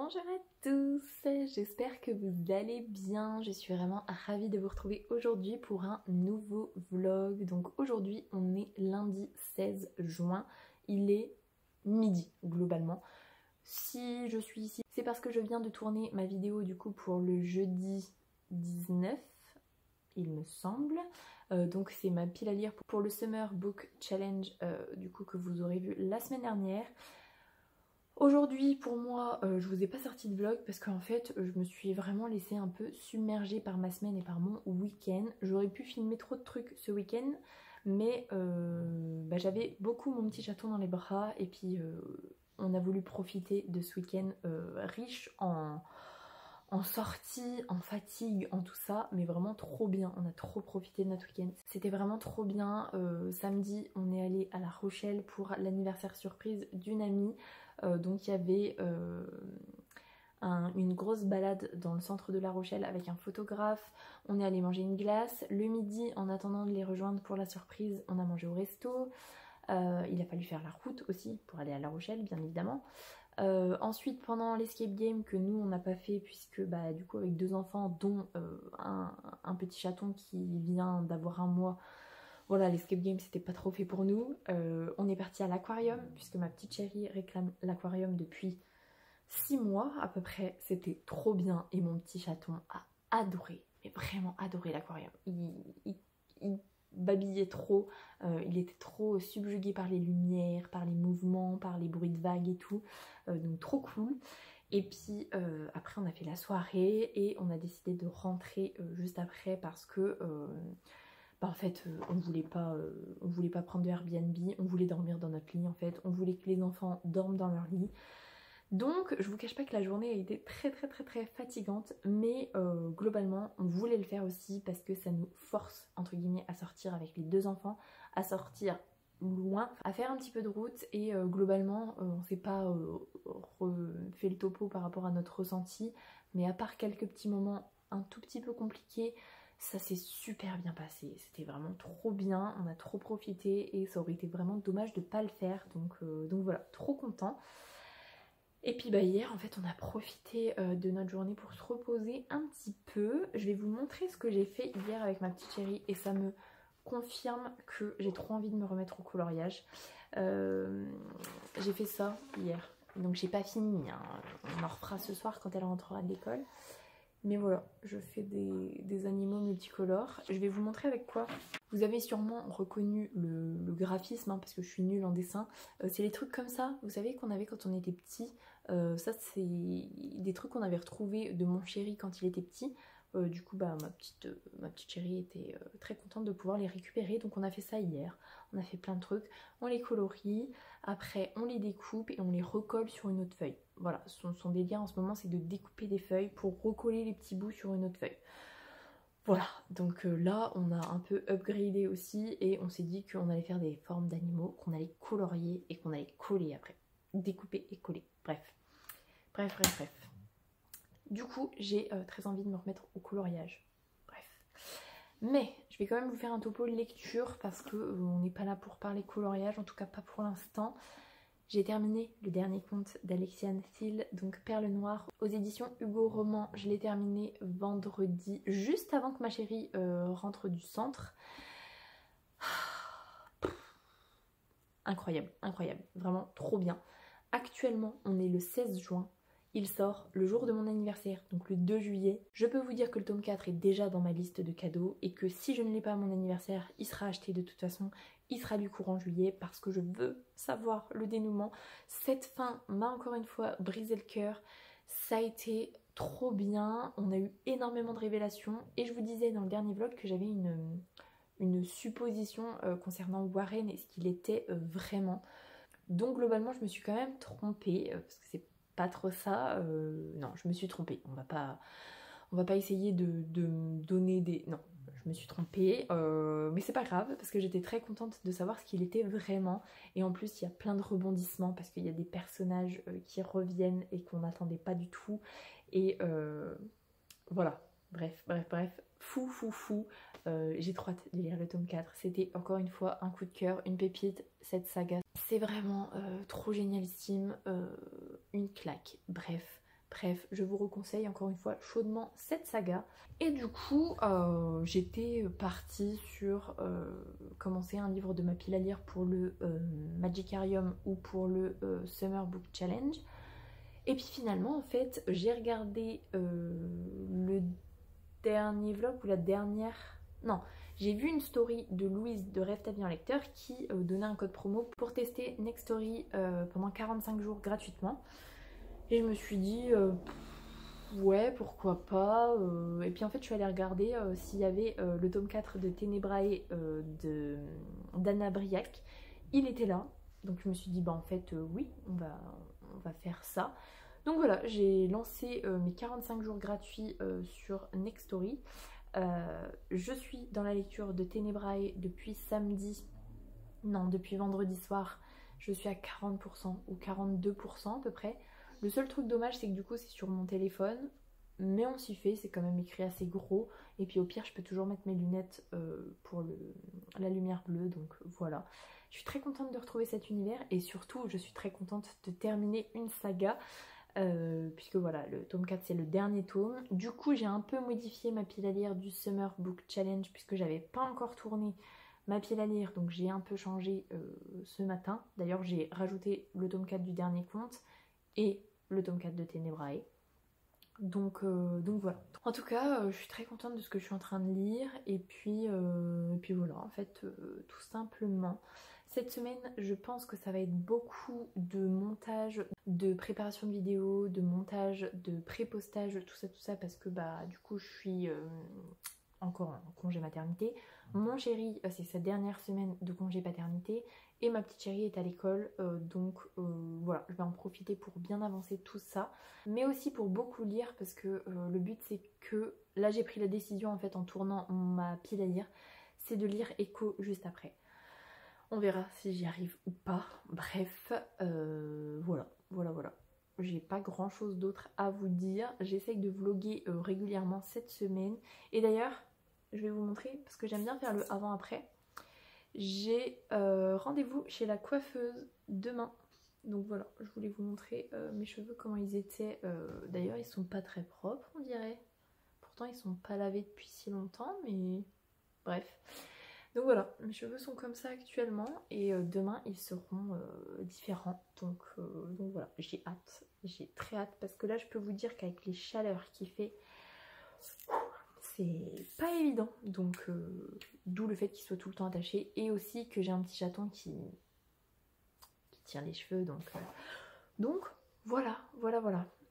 Bonjour à tous, j'espère que vous allez bien. Je suis vraiment ravie de vous retrouver aujourd'hui pour un nouveau vlog. Donc aujourd'hui on est lundi 16 juin, il est midi globalement. Si je suis ici, c'est parce que je viens de tourner ma vidéo du coup pour le jeudi 19, il me semble. Donc c'est ma pile à lire pour le Summer Book Challenge du coup que vous aurez vu la semaine dernière. Aujourd'hui pour moi je vous ai pas sorti de vlog parce qu'en fait je me suis vraiment laissée un peu submergée par ma semaine et par mon week-end. J'aurais pu filmer trop de trucs ce week-end mais j'avais beaucoup mon petit chaton dans les bras et puis on a voulu profiter de ce week-end riche en sortie, en fatigue, en tout ça, mais vraiment trop bien. On a trop profité de notre week-end. C'était vraiment trop bien. Samedi, on est allé à La Rochelle pour l'anniversaire surprise d'une amie. Donc il y avait une grosse balade dans le centre de La Rochelle avec un photographe. On est allé manger une glace. Le midi, en attendant de les rejoindre pour la surprise, on a mangé au resto. Il a fallu faire la route aussi pour aller à La Rochelle, bien évidemment. Ensuite pendant l'escape game que nous on n'a pas fait puisque du coup avec deux enfants dont un petit chaton qui vient d'avoir un mois, voilà, l'escape game c'était pas trop fait pour nous. On est parti à l'aquarium puisque ma petite chérie réclame l'aquarium depuis 6 mois à peu près. C'était trop bien et mon petit chaton a adoré, mais vraiment adoré l'aquarium. Il babillait trop, il était trop subjugué par les lumières, par les mouvements, par les bruits de vagues et tout, donc trop cool. Et puis après on a fait la soirée et on a décidé de rentrer juste après parce que en fait on voulait pas prendre de Airbnb, on voulait dormir dans notre lit en fait, on voulait que les enfants dorment dans leur lit. Donc je vous cache pas que la journée a été très fatigante, mais globalement on voulait le faire aussi parce que ça nous force entre guillemets à sortir avec les deux enfants, à sortir loin, à faire un petit peu de route et globalement on s'est pas refait le topo par rapport à notre ressenti, mais à part quelques petits moments un tout petit peu compliqués, ça s'est super bien passé. C'était vraiment trop bien, on a trop profité et ça aurait été vraiment dommage de pas le faire, donc voilà, trop content. Et puis hier en fait on a profité de notre journée pour se reposer un petit peu. Je vais vous montrer ce que j'ai fait hier avec ma petite chérie et ça me confirme que j'ai trop envie de me remettre au coloriage. J'ai fait ça hier, donc j'ai pas fini, hein. On en refera ce soir quand elle rentrera de l'école. Mais voilà, je fais des animaux multicolores. Je vais vous montrer avec quoi. Vous avez sûrement reconnu le graphisme, hein, parce que je suis nulle en dessin. C'est les trucs comme ça, vous savez, qu'on avait quand on était petit. Ça, c'est des trucs qu'on avait retrouvés de mon chéri quand il était petit. Du coup, ma petite chérie était très contente de pouvoir les récupérer. Donc on a fait ça hier. On a fait plein de trucs. On les colorie. Après, on les découpe et on les recolle sur une autre feuille. Voilà, son délire en ce moment, c'est de découper des feuilles pour recoller les petits bouts sur une autre feuille. Voilà, donc là, on a un peu upgradé aussi et on s'est dit qu'on allait faire des formes d'animaux, qu'on allait colorier et qu'on allait coller après. Découper et coller, bref. Du coup, j'ai très envie de me remettre au coloriage. Bref. Mais je vais quand même vous faire un topo de lecture parce que on n'est pas là pour parler coloriage, en tout cas pas pour l'instant. J'ai terminé le dernier conte d'Alexiane Thiel, donc Perle Noire, aux éditions Hugo Roman. Je l'ai terminé vendredi, juste avant que ma chérie rentre du centre. Incroyable, incroyable, vraiment trop bien. Actuellement, on est le 16 juin. Il sort le jour de mon anniversaire, donc le 2 juillet. Je peux vous dire que le tome 4 est déjà dans ma liste de cadeaux et que si je ne l'ai pas à mon anniversaire, il sera acheté de toute façon. Il sera du courant juillet parce que je veux savoir le dénouement. Cette fin m'a encore une fois brisé le cœur. Ça a été trop bien. On a eu énormément de révélations et je vous disais dans le dernier vlog que j'avais une supposition concernant Warren et ce qu'il était vraiment. Donc globalement je me suis quand même trompée parce que c'est pas trop ça. Non, je me suis trompée. On va pas essayer de donner des... Non, je me suis trompée. Mais c'est pas grave parce que j'étais très contente de savoir ce qu'il était vraiment. Et en plus, il y a plein de rebondissements parce qu'il y a des personnages qui reviennent et qu'on n'attendait pas du tout. Et voilà. Bref. Fou. J'ai trop hâte de lire le tome 4. C'était encore une fois un coup de cœur, une pépite, cette saga. C'est vraiment trop génialissime, une claque. Bref, Bref, je vous reconseille encore une fois chaudement cette saga. Et du coup, j'étais partie sur commencer un livre de ma pile à lire pour le Magicarium ou pour le Summer Book Challenge. Et puis finalement, en fait, j'ai regardé le dernier vlog ou la dernière... Non, j'ai vu une story de Louise de Rêve ta vie en lecteur qui donnait un code promo pour tester Nextory pendant 45 jours gratuitement. Et je me suis dit, ouais, pourquoi pas. Et puis en fait, je suis allée regarder s'il y avait le tome 4 de Ténébrae d'Anna Briac. Il était là. Donc je me suis dit, bah en fait, oui, on va faire ça. Donc voilà, j'ai lancé mes 45 jours gratuits sur Nextory. Je suis dans la lecture de Ténébrae depuis depuis vendredi soir. Je suis à 40% ou 42% à peu près. Le seul truc dommage, c'est que du coup, c'est sur mon téléphone. Mais on s'y fait, c'est quand même écrit assez gros. Et puis au pire, je peux toujours mettre mes lunettes pour la lumière bleue. Donc voilà. Je suis très contente de retrouver cet univers. Et surtout, je suis très contente de terminer une saga. Puisque voilà, le tome 4 c'est le dernier tome. Du coup j'ai un peu modifié ma pile à lire du Summer Book Challenge puisque j'avais pas encore tourné ma pile à lire, donc j'ai un peu changé ce matin. D'ailleurs j'ai rajouté le tome 4 du dernier conte et le tome 4 de Ténébrae. Donc voilà. En tout cas, je suis très contente de ce que je suis en train de lire. Et puis voilà, en fait, tout simplement. Cette semaine, je pense que ça va être beaucoup de montage, de préparation de vidéos, de montage, de pré-postage, tout ça, parce que bah du coup je suis encore en congé maternité. Mon chéri, c'est sa dernière semaine de congé paternité et ma petite chérie est à l'école, donc voilà, je vais en profiter pour bien avancer tout ça, mais aussi pour beaucoup lire parce que le but c'est que, là j'ai pris la décision en fait en tournant ma pile à lire, c'est de lire Echo juste après. On verra si j'y arrive ou pas. Bref, voilà. J'ai pas grand chose d'autre à vous dire. J'essaye de vlogger régulièrement cette semaine. Et d'ailleurs, je vais vous montrer, parce que j'aime bien faire le avant-après. J'ai rendez-vous chez la coiffeuse demain. Donc voilà, je voulais vous montrer mes cheveux, comment ils étaient. D'ailleurs, ils sont pas très propres, on dirait. Pourtant, ils sont pas lavés depuis si longtemps, mais bref. Donc voilà, mes cheveux sont comme ça actuellement et demain ils seront différents. Donc voilà, j'ai hâte, j'ai très hâte parce que là je peux vous dire qu'avec les chaleurs qu'il fait, c'est pas évident. Donc d'où le fait qu'il soit tout le temps attaché et aussi que j'ai un petit chaton qui tient les cheveux. Donc voilà.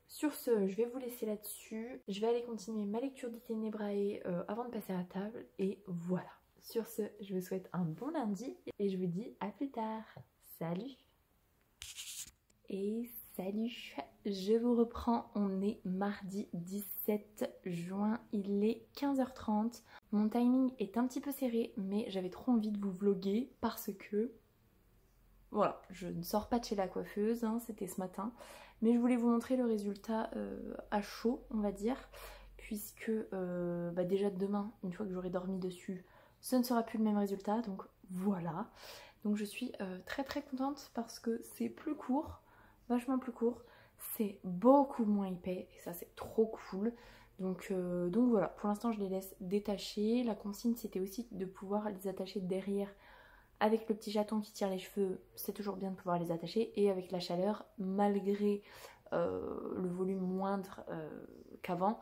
Sur ce, je vais vous laisser là-dessus. Je vais aller continuer ma lecture des Ténébrae avant de passer à la table et voilà. Sur ce, je vous souhaite un bon lundi et je vous dis à plus tard. Salut! Et salut! Je vous reprends, on est mardi 17 juin, il est 15h30. Mon timing est un petit peu serré, mais j'avais trop envie de vous vlogger parce que... Voilà, je ne sors pas de chez la coiffeuse, hein, c'était ce matin. Mais je voulais vous montrer le résultat à chaud, on va dire. Puisque déjà demain, une fois que j'aurai dormi dessus, ce ne sera plus le même résultat, donc voilà. Donc je suis très contente parce que c'est plus court, vachement plus court. C'est beaucoup moins épais et ça c'est trop cool. Donc voilà, pour l'instant je les laisse détacher. La consigne c'était aussi de pouvoir les attacher derrière avec le petit chaton qui tire les cheveux. C'est toujours bien de pouvoir les attacher et avec la chaleur, malgré le volume moindre qu'avant.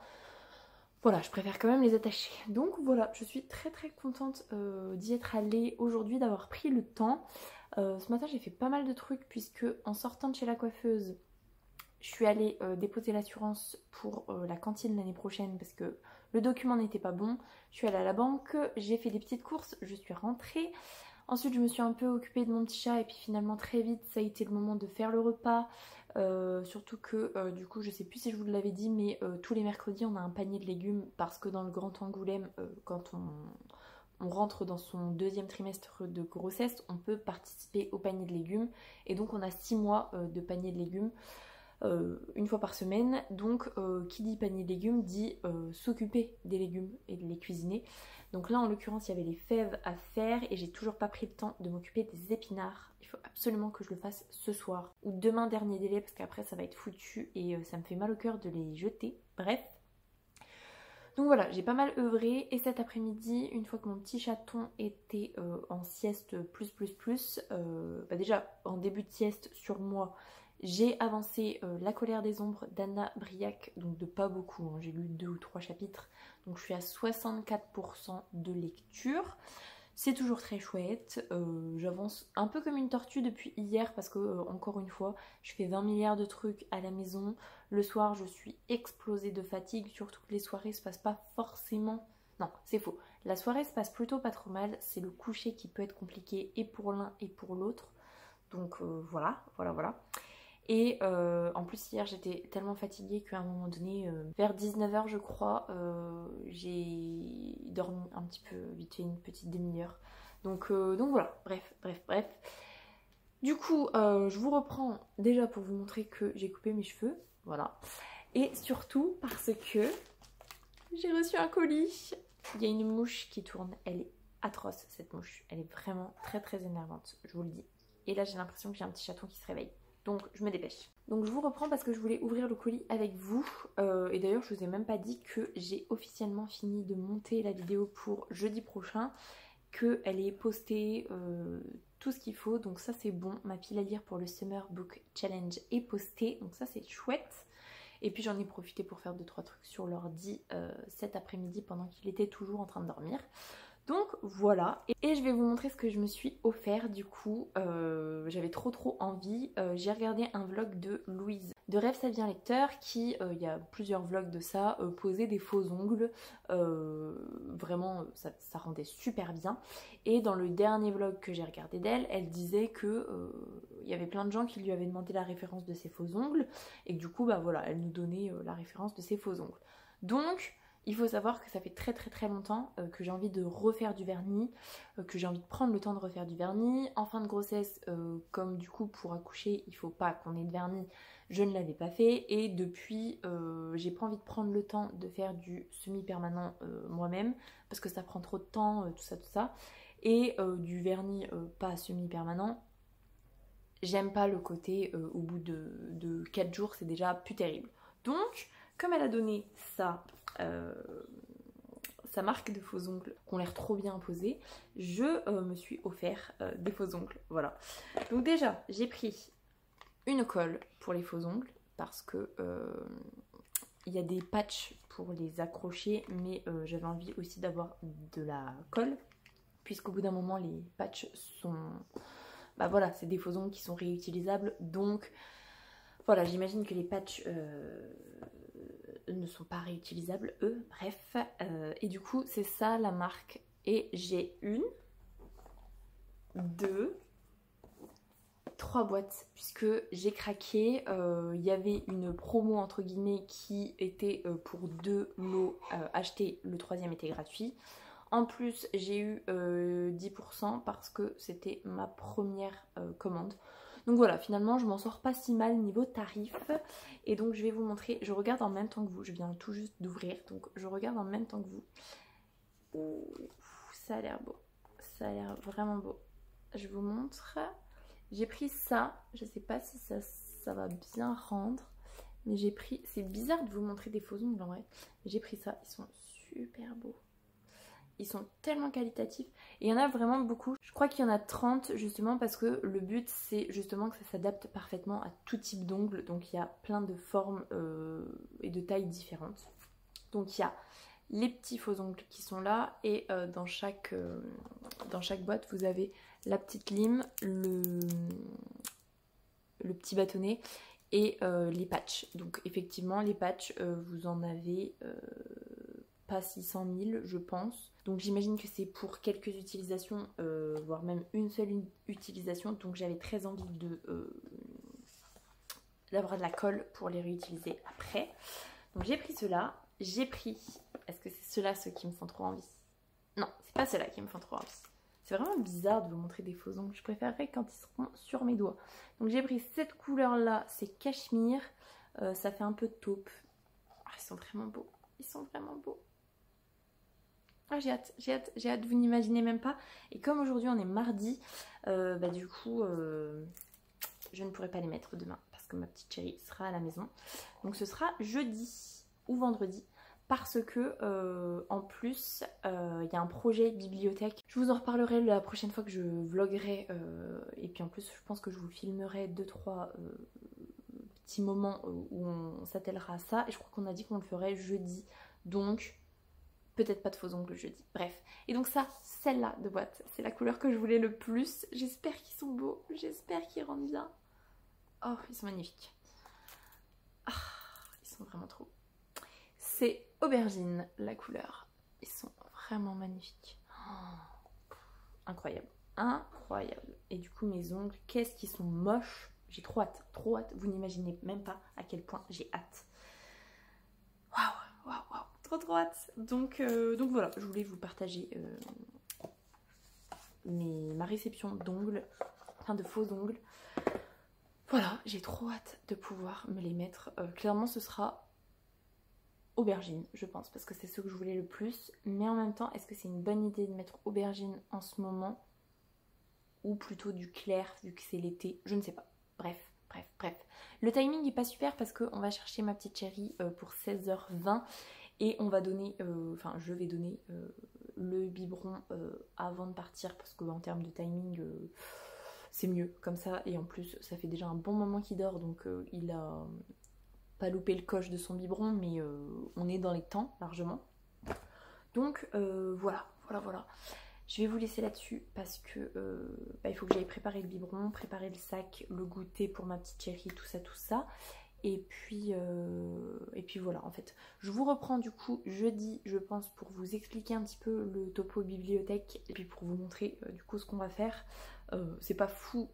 Voilà, je préfère quand même les attacher. Donc voilà, je suis très contente d'y être allée aujourd'hui, d'avoir pris le temps. Ce matin j'ai fait pas mal de trucs puisque en sortant de chez la coiffeuse, je suis allée déposer l'assurance pour la cantine l'année prochaine parce que le document n'était pas bon. Je suis allée à la banque, j'ai fait des petites courses, je suis rentrée. Ensuite je me suis un peu occupée de mon petit chat et puis finalement très vite ça a été le moment de faire le repas. Surtout que du coup je sais plus si je vous l'avais dit mais tous les mercredis on a un panier de légumes parce que dans le Grand Angoulême quand on rentre dans son deuxième trimestre de grossesse on peut participer au panier de légumes et donc on a 6 mois de panier de légumes. une fois par semaine. Donc qui dit panier de légumes dit s'occuper des légumes et de les cuisiner. Donc là en l'occurrence il y avait les fèves à faire et j'ai toujours pas pris le temps de m'occuper des épinards. Il faut absolument que je le fasse ce soir ou demain dernier délai parce qu'après ça va être foutu et ça me fait mal au cœur de les jeter. Bref. Donc voilà, j'ai pas mal œuvré et cet après-midi, une fois que mon petit chaton était en sieste déjà en début de sieste sur moi, j'ai avancé La colère des ombres d'Anna Briac, donc de pas beaucoup, hein. J'ai lu 2 ou 3 chapitres, donc je suis à 64% de lecture. C'est toujours très chouette, j'avance un peu comme une tortue depuis hier parce que, encore une fois, je fais 20 milliards de trucs à la maison. Le soir, je suis explosée de fatigue, surtout que les soirées se passent pas forcément... Non, c'est faux. La soirée se passe plutôt pas trop mal, c'est le coucher qui peut être compliqué et pour l'un et pour l'autre. Donc voilà. Et en plus hier j'étais tellement fatiguée qu'à un moment donné, vers 19 h je crois, j'ai dormi un petit peu vite fait, une petite demi-heure. Donc voilà, bref. Du coup je vous reprends déjà pour vous montrer que j'ai coupé mes cheveux, voilà. Et surtout parce que j'ai reçu un colis. Il y a une mouche qui tourne, elle est atroce cette mouche, elle est vraiment très très énervante, je vous le dis. Et là j'ai l'impression que j'ai un petit chaton qui se réveille. Donc je me dépêche. Donc je vous reprends parce que je voulais ouvrir le colis avec vous. Et d'ailleurs je vous ai même pas dit que j'ai officiellement fini de monter la vidéo pour jeudi prochain. Qu'elle est postée, tout ce qu'il faut. Donc ça c'est bon. Ma pile à lire pour le Summer Book Challenge est postée. Donc ça c'est chouette. Et puis j'en ai profité pour faire 2-3 trucs sur l'ordi cet après-midi pendant qu'il était toujours en train de dormir. Donc voilà, et je vais vous montrer ce que je me suis offert du coup, j'avais trop envie, j'ai regardé un vlog de Louise de Rêve ça devient lecteur qui, il y a plusieurs vlogs de ça, posait des faux ongles, vraiment ça rendait super bien. Et dans le dernier vlog que j'ai regardé d'elle, elle disait que il y avait plein de gens qui lui avaient demandé la référence de ses faux ongles et que du coup bah voilà, elle nous donnait la référence de ses faux ongles. Donc il faut savoir que ça fait très longtemps que j'ai envie de refaire du vernis, que j'ai envie de prendre le temps de refaire du vernis. En fin de grossesse, comme du coup pour accoucher, il faut pas qu'on ait de vernis, je ne l'avais pas fait. Et depuis, j'ai pas envie de prendre le temps de faire du semi-permanent moi-même, parce que ça prend trop de temps, tout ça. Et du vernis pas semi-permanent, j'aime pas le côté au bout de 4 jours, c'est déjà plus terrible. Donc, comme elle a donné ça... sa marque de faux ongles qui ont l'air trop bien posés, je me suis offert des faux ongles, voilà. Donc déjà j'ai pris une colle pour les faux ongles parce que il y a des patchs pour les accrocher, mais j'avais envie aussi d'avoir de la colle puisqu'au bout d'un moment les patchs sont, bah voilà, c'est des faux ongles qui sont réutilisables, donc voilà, j'imagine que les patchs ne sont pas réutilisables, eux, bref. Et du coup, c'est ça la marque. Et j'ai 1, 2, 3 boîtes, puisque j'ai craqué. Il y avait une promo, entre guillemets, qui était pour 2 lots achetés. Le 3e était gratuit. En plus, j'ai eu 10% parce que c'était ma première commande. Donc voilà, finalement je m'en sors pas si mal niveau tarif. Et donc je vais vous montrer, je regarde en même temps que vous, je viens tout juste d'ouvrir, donc je regarde en même temps que vous. Ouh, ça a l'air beau, ça a l'air vraiment beau. Je vous montre, j'ai pris ça, je sais pas si ça va bien rendre, mais j'ai pris, c'est bizarre de vous montrer des faux ongles en vrai, mais j'ai pris ça, ils sont super beaux. Ils sont tellement qualitatifs. Et il y en a vraiment beaucoup. Je crois qu'il y en a 30 justement parce que le but c'est justement que ça s'adapte parfaitement à tout type d'ongles. Donc il y a plein de formes et de tailles différentes. Donc il y a les petits faux ongles qui sont là. Et dans chaque boîte vous avez la petite lime, le petit bâtonnet et les patchs. Donc effectivement les patchs vous en avez... pas 600 000 je pense, donc j'imagine que c'est pour quelques utilisations, voire même une seule utilisation, donc j'avais très envie d'avoir de la colle pour les réutiliser après. Donc j'ai pris ceux-là, j'ai pris, est-ce que c'est ceux-là ceux qui me font trop envie? Non, c'est pas ceux-là qui me font trop envie, C'est vraiment bizarre de vous montrer des faux ongles. Je préférerais quand ils seront sur mes doigts. Donc j'ai pris cette couleur-là, c'est cachemire. Ça fait un peu taupe. Ah, ils sont vraiment beaux. Ils sont vraiment beaux. Ah, j'ai hâte, vous n'imaginez même pas. Et comme aujourd'hui on est mardi, du coup, je ne pourrai pas les mettre demain parce que ma petite chérie sera à la maison. Donc ce sera jeudi ou vendredi. Parce que en plus il y a un projet bibliothèque. Je vous en reparlerai la prochaine fois que je vloguerai et puis en plus je pense que je vous filmerai 2-3 petits moments où on s'attellera à ça. Et je crois qu'on a dit qu'on le ferait jeudi. Donc peut-être pas de faux ongles jeudi. Bref. Et donc ça, celle-là de boîte, c'est la couleur que je voulais le plus. J'espère qu'ils sont beaux. J'espère qu'ils rendent bien. Oh, ils sont magnifiques. Ah, ils sont vraiment trop beaux. C'est aubergine la couleur. Ils sont vraiment magnifiques. Oh, incroyable. Incroyable. Et du coup mes ongles, qu'est-ce qu'ils sont moches. J'ai trop hâte, trop hâte. Vous n'imaginez même pas à quel point j'ai hâte. Waouh, waouh, waouh. Trop hâte. Donc voilà, je voulais vous partager ma réception d'ongles, enfin de faux ongles. Voilà, j'ai trop hâte de pouvoir me les mettre. Clairement ce sera aubergine, je pense, parce que c'est ce que je voulais le plus. Mais en même temps, est-ce que c'est une bonne idée de mettre aubergine en ce moment ou plutôt du clair vu que c'est l'été? Je ne sais pas. Bref. Le timing n'est pas super parce qu'on va chercher ma petite chérie pour 16h20 et on va donner, je vais donner le biberon avant de partir parce qu'en termes de timing, c'est mieux comme ça. Et en plus, ça fait déjà un bon moment qu'il dort, donc il a pas loupé le coche de son biberon, mais on est dans les temps largement. Donc voilà. Je vais vous laisser là-dessus parce que il faut que j'aille préparer le biberon, préparer le sac, le goûter pour ma petite chérie, tout ça. Et puis voilà, en fait. Je vous reprends du coup jeudi, je pense, pour vous expliquer un petit peu le topo bibliothèque et puis pour vous montrer du coup ce qu'on va faire. C'est pas fou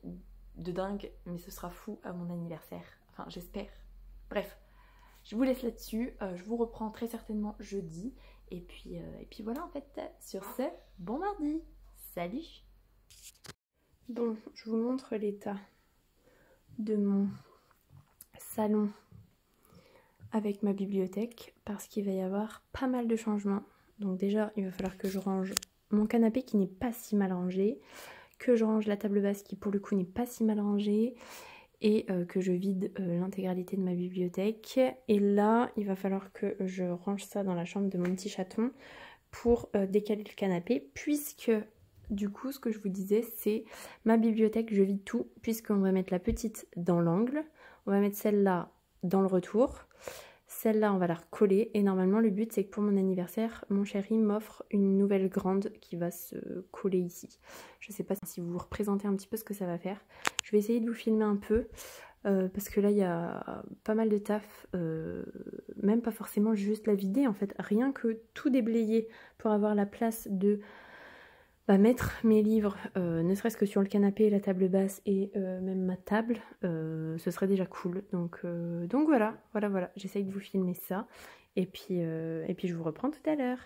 de dingue, mais ce sera fou à mon anniversaire. Enfin, j'espère. Bref, je vous laisse là-dessus. Je vous reprends très certainement jeudi. Et puis voilà, en fait, sur ce, bon mardi. Salut! Bon, je vous montre l'état de mon salon avec ma bibliothèque parce qu'il va y avoir pas mal de changements. Donc déjà, il va falloir que je range mon canapé qui n'est pas si mal rangé, que je range la table basse qui pour le coup n'est pas si mal rangée, et que je vide l'intégralité de ma bibliothèque. Et là, il va falloir que je range ça dans la chambre de mon petit chaton pour décaler le canapé, puisque du coup, ce que je vous disais, c'est ma bibliothèque, je vide tout, puisqu'on va mettre la petite dans l'angle, on va mettre celle-là dans le retour, celle-là, on va la recoller, et normalement, le but, c'est que pour mon anniversaire, mon chéri m'offre une nouvelle grande qui va se coller ici. Je sais pas si vous vous représentez un petit peu ce que ça va faire. Je vais essayer de vous filmer un peu, parce que là, il y a pas mal de taf, même pas forcément juste la vider, en fait, rien que tout déblayer pour avoir la place de mettre mes livres, ne serait-ce que sur le canapé, la table basse et même ma table, ce serait déjà cool. Donc voilà, j'essaye de vous filmer ça. Et puis je vous reprends tout à l'heure.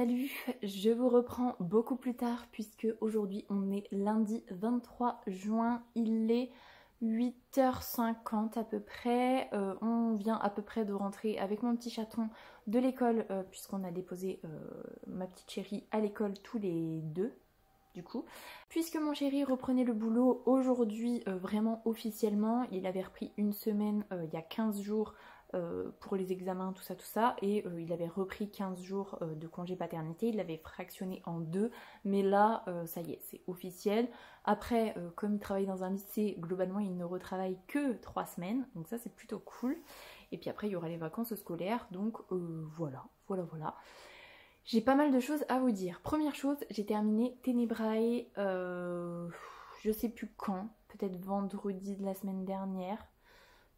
salut, je vous reprends beaucoup plus tard puisque aujourd'hui on est lundi 23 juin, il est 8h50 à peu près, on vient à peu près de rentrer avec mon petit chaton de l'école puisqu'on a déposé ma petite chérie à l'école tous les deux. Du coup, puisque mon chéri reprenait le boulot aujourd'hui vraiment officiellement, il avait repris une semaine il y a 15 jours pour les examens, tout ça, et il avait repris 15 jours de congé paternité, il l'avait fractionné en 2, mais là, ça y est, c'est officiel. Après, comme il travaille dans un lycée, globalement, il ne retravaille que 3 semaines, donc ça c'est plutôt cool. Et puis après, il y aura les vacances scolaires, donc voilà. J'ai pas mal de choses à vous dire. Première chose, j'ai terminé Tenebrae, je sais plus quand, peut-être vendredi de la semaine dernière,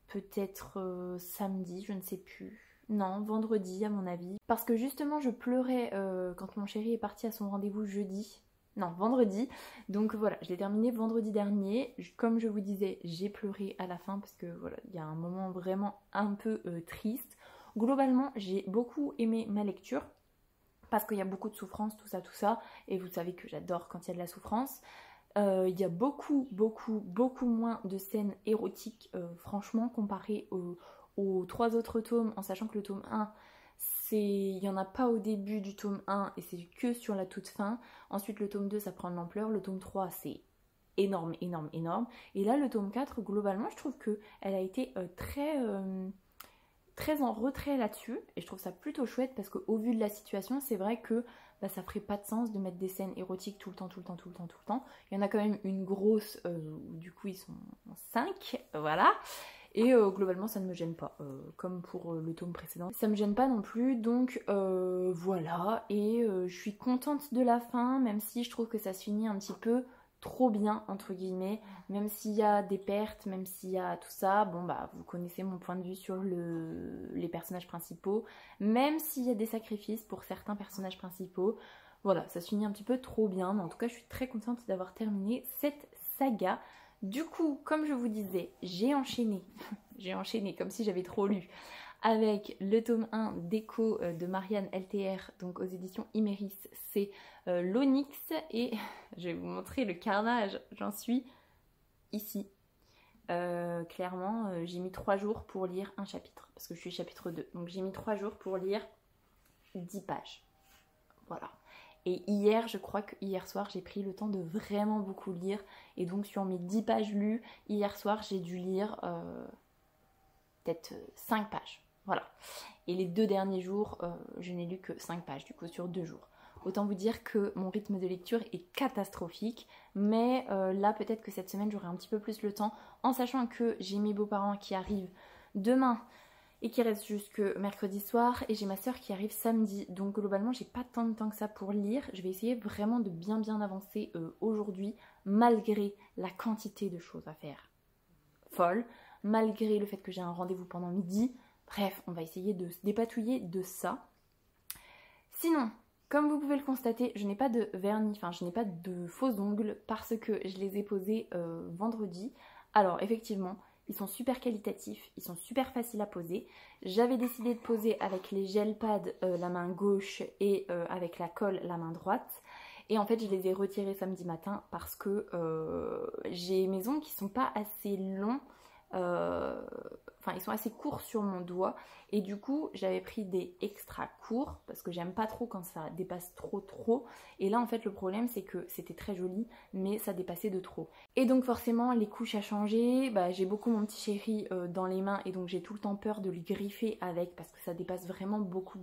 peut-être samedi, je ne sais plus. Non, vendredi à mon avis. Parce que justement, je pleurais quand mon chéri est parti à son rendez-vous jeudi. Non, vendredi. Donc voilà, je l'ai terminé vendredi dernier. Comme je vous disais, j'ai pleuré à la fin parce que voilà, il y a un moment vraiment un peu triste. Globalement, j'ai beaucoup aimé ma lecture. Parce qu'il y a beaucoup de souffrance, tout ça, et vous savez que j'adore quand il y a de la souffrance. Il y a beaucoup moins de scènes érotiques, franchement, comparé aux 3 autres tomes, en sachant que le tome 1, il n'y en a pas au début du tome 1, et c'est que sur la toute fin. Ensuite, le tome 2, ça prend de l'ampleur, le tome 3, c'est énorme. Et là, le tome 4, globalement, je trouve qu'elle a été très en retrait là-dessus et je trouve ça plutôt chouette parce qu'au vu de la situation, c'est vrai que ça ferait pas de sens de mettre des scènes érotiques tout le temps. Il y en a quand même une grosse où du coup ils sont 5, voilà. Et globalement ça ne me gêne pas, comme pour le tome précédent. Ça me gêne pas non plus, donc voilà. Et je suis contente de la fin, même si je trouve que ça se finit un petit peu trop bien entre guillemets, même s'il y a des pertes, même s'il y a tout ça, bon bah vous connaissez mon point de vue sur les personnages principaux, même s'il y a des sacrifices pour certains personnages principaux, voilà, ça se finit un petit peu trop bien, mais en tout cas je suis très contente d'avoir terminé cette saga. Du coup, comme je vous disais, j'ai enchaîné comme si j'avais trop lu, avec le tome 1 d'Echo de Marianne LTR, donc aux éditions Imeris, c'est l'Onyx, et je vais vous montrer le carnage, j'en suis ici. Clairement, j'ai mis 3 jours pour lire un chapitre, parce que je suis chapitre 2, donc j'ai mis 3 jours pour lire 10 pages. Voilà. Et hier, je crois que hier soir, j'ai pris le temps de vraiment beaucoup lire, et donc sur mes 10 pages lues, hier soir, j'ai dû lire peut-être 5 pages. Voilà. Et les 2 derniers jours, je n'ai lu que 5 pages, du coup, sur 2 jours. Autant vous dire que mon rythme de lecture est catastrophique, mais là, peut-être que cette semaine, j'aurai un petit peu plus le temps, en sachant que j'ai mes beaux-parents qui arrivent demain et qui restent jusque mercredi soir, et j'ai ma soeur qui arrive samedi. Donc globalement, j'ai pas tant de temps que ça pour lire. Je vais essayer vraiment de bien avancer aujourd'hui, malgré la quantité de choses à faire folle, malgré le fait que j'ai un rendez-vous pendant midi. Bref, on va essayer de se dépatouiller de ça. Sinon, comme vous pouvez le constater, je n'ai pas de vernis, enfin je n'ai pas de faux ongles parce que je les ai posés vendredi. Alors effectivement, ils sont super qualitatifs, ils sont super faciles à poser. J'avais décidé de poser avec les gel pads la main gauche et avec la colle la main droite. Et en fait, je les ai retirés samedi matin parce que j'ai mes ongles qui sont pas assez longs. Enfin, ils sont assez courts sur mon doigt. Et du coup, j'avais pris des extra courts parce que j'aime pas trop quand ça dépasse trop. Et là, en fait, le problème, c'est que c'était très joli, mais ça dépassait de trop. Et donc, forcément, les couches à changer. Bah, j'ai beaucoup mon petit chéri dans les mains et donc j'ai tout le temps peur de lui griffer avec parce que ça dépasse vraiment beaucoup.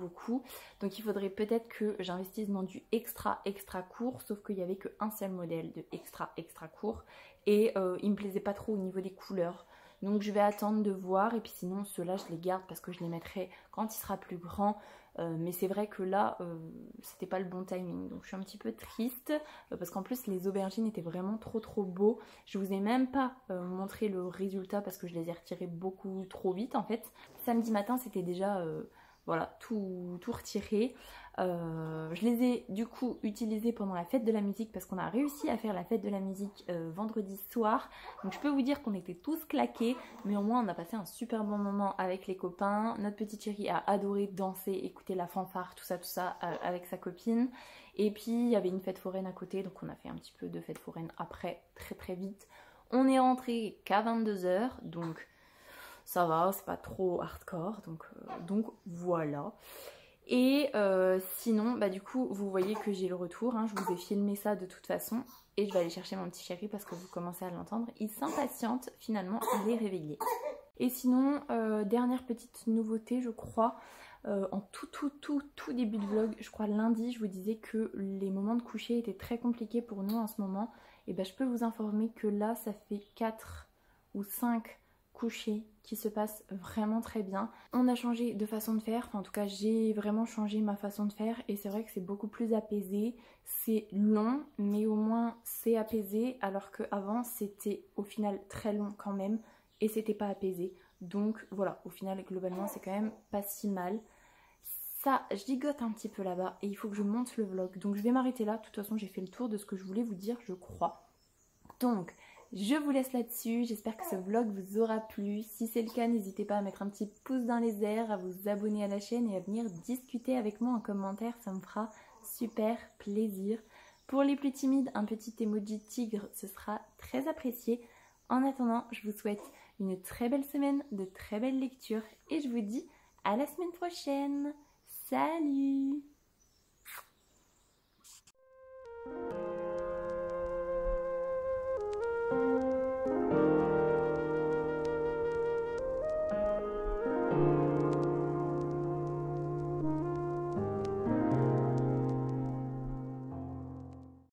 Donc, il faudrait peut-être que j'investisse dans du extra court, sauf qu'il y avait qu'un seul modèle de extra court et il me plaisait pas trop au niveau des couleurs. Donc je vais attendre de voir, et puis sinon ceux-là je les garde parce que je les mettrai quand il sera plus grand. Mais c'est vrai que là c'était pas le bon timing, donc je suis un petit peu triste parce qu'en plus les aubergines étaient vraiment trop beaux. Je vous ai même pas montré le résultat parce que je les ai retirés beaucoup trop vite en fait. Samedi matin c'était déjà voilà tout retiré. Je les ai du coup utilisés pendant la fête de la musique parce qu'on a réussi à faire la fête de la musique vendredi soir. Donc je peux vous dire qu'on était tous claqués, mais au moins on a passé un super bon moment avec les copains. Notre petite chérie a adoré danser, écouter la fanfare, tout ça avec sa copine. Et puis il y avait une fête foraine à côté, donc on a fait un petit peu de fête foraine après très vite. On est rentré qu'à 22 h, donc ça va, c'est pas trop hardcore, donc voilà. Et sinon, bah du coup, vous voyez que j'ai le retour, hein, je vous ai filmé ça de toute façon. Et je vais aller chercher mon petit chéri parce que vous commencez à l'entendre. Il s'impatiente, finalement, il est réveillé. Et sinon, dernière petite nouveauté, je crois, en tout début de vlog, je crois lundi, je vous disais que les moments de coucher étaient très compliqués pour nous en ce moment. Et ben je peux vous informer que là, ça fait 4 ou 5 coucher qui se passe vraiment très bien. On a changé de façon de faire, enfin en tout cas j'ai vraiment changé ma façon de faire et c'est vrai que c'est beaucoup plus apaisé. C'est long mais au moins c'est apaisé alors qu'avant c'était au final très long quand même et c'était pas apaisé. Donc voilà, au final globalement c'est quand même pas si mal. Ça, je gigote un petit peu là-bas et il faut que je monte le vlog. Donc je vais m'arrêter là, de toute façon j'ai fait le tour de ce que je voulais vous dire je crois. Donc je vous laisse là-dessus, j'espère que ce vlog vous aura plu. Si c'est le cas, n'hésitez pas à mettre un petit pouce dans les airs, à vous abonner à la chaîne et à venir discuter avec moi en commentaire, ça me fera super plaisir. Pour les plus timides, un petit emoji tigre, ce sera très apprécié. En attendant, je vous souhaite une très belle semaine, de très belles lectures et je vous dis à la semaine prochaine. Salut!